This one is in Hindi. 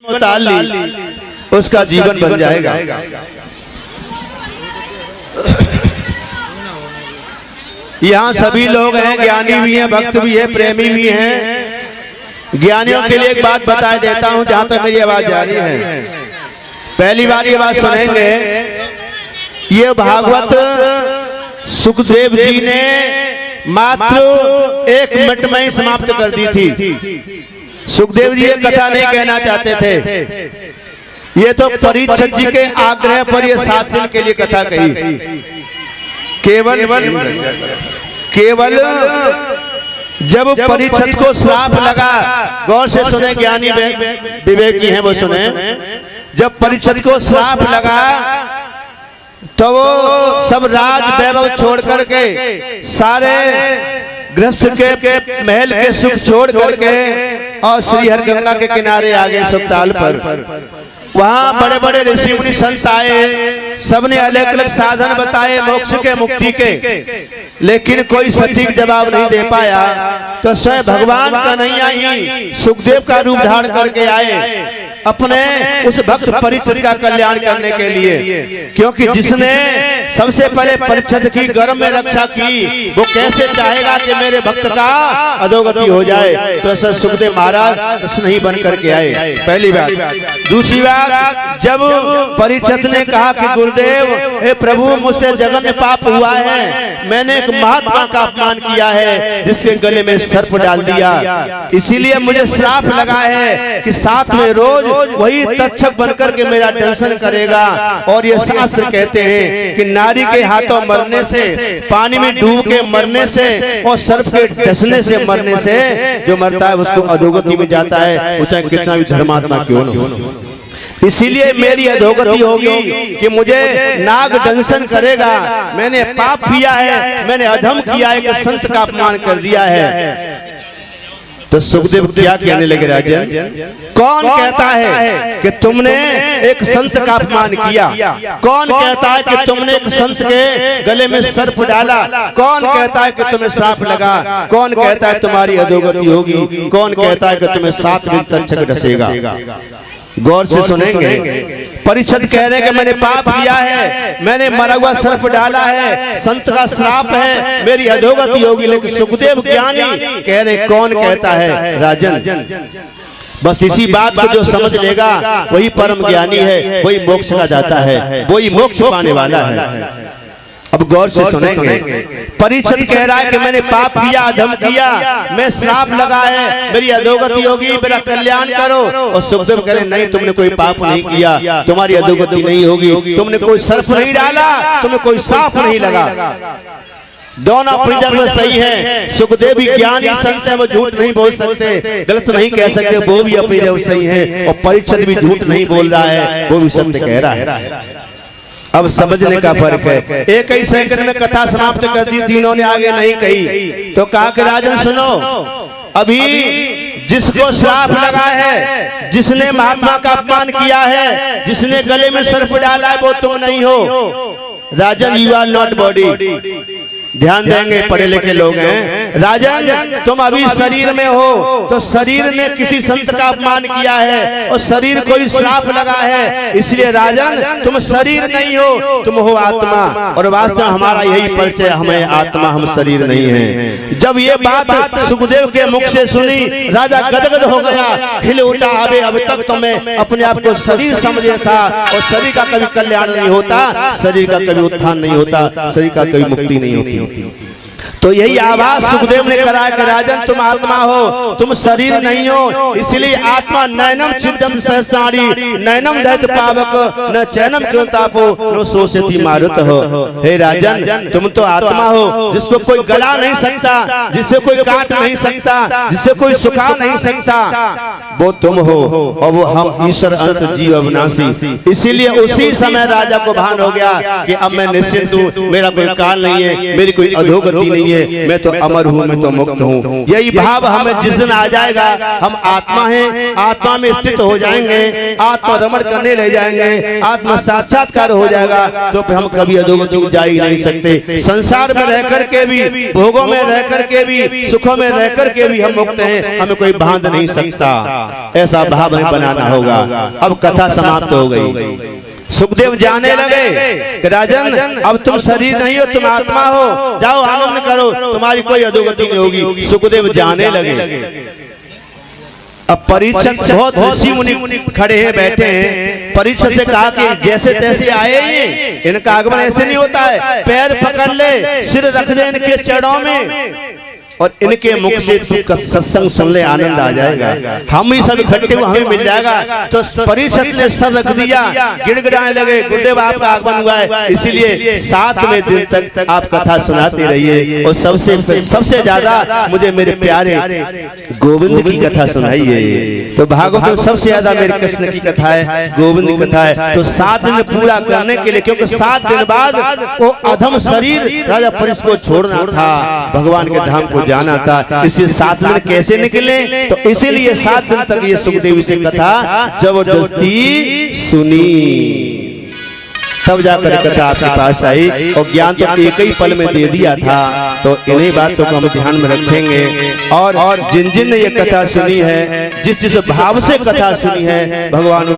मुताल्लिक़ उसका जीवन बन जाएगा। यहाँ सभी लोग हैं, ज्ञानी भी हैं, भक्त भी है, प्रेमी भी हैं। ज्ञानियों के लिए एक बात बता देता हूँ जहाँ तक मेरी आवाज जा रही है। पहली बार ये बात सुनेंगे, ये भागवत सुखदेव जी ने मात्र 1 मिनट में ही समाप्त कर दी थी। सुखदेव जी ये कथा नहीं कहना चाहते थे, ये तो परीक्षित जी के आग्रह पर ये 7 दिन के लिए कथा कही। केवल जब परीक्षित को श्राप लगा, गौर से सुने, ज्ञानी विवेकी हैं वो सुने, जब परीक्षित को श्राप लगा तो वो सब राज वैभव छोड़ करके, सारे गृहस्थ के महल के सुख छोड़ करके और श्री हरगंगा के किनारे आ गए सुखताल पर। वहाँ बड़े बड़े ऋषि मुनि संत आए, सबने अलग अलग साधन बताए मोक्ष के, मुक्ति के, लेकिन कोई सटीक जवाब नहीं दे पाया। तो स्वयं भगवान कन्हैया ही सुखदेव का रूप धारण करके आए अपने उस भक्त परीक्षित का कल्याण करने के लिए, क्योंकि जिसने सबसे पहले परीक्षित की गर्भ में रक्षा की, वो कैसे चाहेगा कि मेरे भक्त का अधोगति हो जाए। तो ऐसा सुखदेव महाराज नहीं बन करके आए, पहली बात। दूसरी बात, जब परीक्षित ने कहा कि गुरुदेव, हे प्रभु, मुझसे जघन्य पाप हुआ है, मैंने एक महात्मा का अपमान किया है, जिसके गले में सर्प डाल दिया, इसीलिए मुझे श्राप लगा है कि साथ में रोज वही तक्षक बनकर के मेरा दंशन करेगा। और ये शास्त्र कहते हैं कि नारी के हाथों मरने से, पानी में डूब के मरने से और सर्प के डसने से मरने से जो मरता है उसको अधोगति में जाता है, वो चाहे कितना भी धर्मात्मा क्यों न हो। इसीलिए मेरी अधोगति होगी कि मुझे नाग दंशन करेगा। मैंने पाप किया है, मैंने अधम किया है कि संत का अपमान कर दिया है। तो सुखदेव क्या कहने लगे, राजन, कौन कहता है कि तुमने एक संत का अपमान किया? कौन कहता है कि तुमने एक संत के गले में सर्प डाला? कौन कहता है कि तुम्हें श्राप लगा? कौन कहता है तुम्हारी अधोगति होगी? कौन कहता है कि तुम्हें 7 दिन तक्षक डसेगा? गौर से सुनेंगे, परीक्षित कह रहे हैं कि मैंने पाप किया है, मैंने मरा हुआ सर्प डाला है, संत का श्राप है, मेरी अधोगति होगी। लेकिन सुखदेव ज्ञानी कह रहे, कौन कहता है? राजन, बस इसी बात को जो समझ लेगा वही परम ज्ञानी है, वही मोक्ष का दाता है, वही मोक्ष पाने वाला है। अब गौर से सुनेंगे, परीक्षित कह रहा है कि मैंने पाप किया, अधम किया, मैं श्राप लगा है, मेरी अधोगति होगी, मेरा कल्याण करो। और सुखदेव कह रहे, नहीं, तुमने कोई पाप नहीं किया, तुम्हारी अधोगति नहीं होगी, तुमने कोई सर्प नहीं डाला, तुम्हें कोई सांप नहीं लगा। दोनों अपनी जगह सही है। सुखदेव भी ज्ञानी संत है, वो झूठ नहीं बोल सकते, गलत नहीं कह सकते, वो भी अपनी जगह सही है। और परीक्षित भी झूठ नहीं बोल रहा है, वो भी सत्य कह रहा है। अब समझने का फर्क है। 1 ही सेकंड में कथा समाप्त कर दी, तीनों ने आगे नहीं कही। तो कहा कि राजन सुनो, अभी जिसको श्राप लगा है, जिसने महात्मा का अपमान किया है, जिसने गले में सर्प डाला है, वो तुम नहीं हो। राजन, यू आर नॉट बॉडी। ध्यान देंगे, पढ़े लिखे लोग हैं। राजन, तुम अभी शरीर में हो, तो शरीर ने किसी संत का अपमान किया है और शरीर को ही श्राप लगा है, इसलिए राजन तुम शरीर नहीं हो, तुम हो आत्मा। और वास्तव हमारा यही परिचय, हमें आत्मा, हम शरीर नहीं है। जब ये बात सुखदेव के मुख से सुनी, राजा गदगद हो गया, खिल उठा। अब तक तो मैं अपने आप को शरीर समझे था, और शरीर का कभी कल्याण नहीं होता, शरीर का कभी उत्थान नहीं होता, शरीर का कभी मुक्ति नहीं होती। तो यही आवाज सुखदेव ने कराया कि राजन, तुम आत्मा हो, तुम शरीर नहीं हो, इसलिए आत्मा नैनम छिद्दम सहस्राणी नैनम दैत पावक न चैनम कृतापो न सोचती मारुत हो। हे राजन, तुम तो आत्मा हो, जिसको कोई गला नहीं सकता, जिसे कोई काट नहीं सकता, जिसे कोई सुखा नहीं सकता, वो तुम हो। और वो हम ईश्वर अंश जीव अविनाशी। इसीलिए उसी समय राजा को भान हो गया कि अब मैं निश्चिंत हूँ, मेरा कोई काल नहीं है, मेरी कोई अधोगति ही नहीं है, मैं तो अमर हूँ, मैं तो मुक्त हूँ। यही भाव हमें जिस दिन आ जाएगा, हम आत्मा हैं, आत्मा में स्थित हो जाएंगे, आत्मा रमण करने ले जाएंगे, आत्मा साक्षात्कार हो जाएगा, तो फिर हम कभी अधोगति जा ही नहीं सकते। संसार में रह करके भी, भोगों में रह करके भी, सुखों में रह करके भी हम मुक्त हैं, हमें कोई बांध नहीं सकता। ऐसा भाव हमें बनाना होगा। अब कथा समाप्त हो गई। सुखदेव जाने लगे कि राजन, अब तुम शरीर नहीं हो, तुम आत्मा हो, जाओ आनंद करो, तुम्हारी कोई अधोगति नहीं होगी। सुखदेव जाने लगे। अब परीक्षक बहुत ऋषि मुनि खड़े हैं, बैठे हैं। परीक्षक से कहा कि जैसे तैसे आए ही, इनका आगमन ऐसे नहीं होता है, पैर पकड़ ले, सिर रख दे इनके चरणों में और इनके मुख से तू सत्संग सुन ले, आनंद आ जाएगा। हम ही सब इकट्ठे हुए, हमें मिल जाएगा। तो परीक्षक ने सर रख दिया, गिड़गिड़ाने लगे, गुरुदेव आपका आगमन हुआ है, इसीलिए 7वें दिन तक आप कथा सुनाते रहिए और सबसे ज्यादा मुझे मेरे प्यारे गोविंद की कथा सुनाइए। तो भागवत में सबसे ज्यादा मेरे कृष्ण की कथा है, गोविंद की कथा है। तो 7 दिन पूरा करने के लिए, क्योंकि 7 दिन बाद वो अधम शरीर राजा परीक्षित को छोड़ना था, भगवान के धाम को जाना था। इसे 7 दिन कैसे निकले, तो इसीलिए 7 दिन तक ये सुखदेव से कथा जबरदस्ती सुनी, तब जाकर कथा आपके पास आई। और ज्ञान तो एक ही पल में दे दिया था। तो इन्हीं बातों को हम ध्यान में रखेंगे। और जिन जिन ने ये कथा सुनी है, जिस जिस भाव से कथा सुनी है, भगवान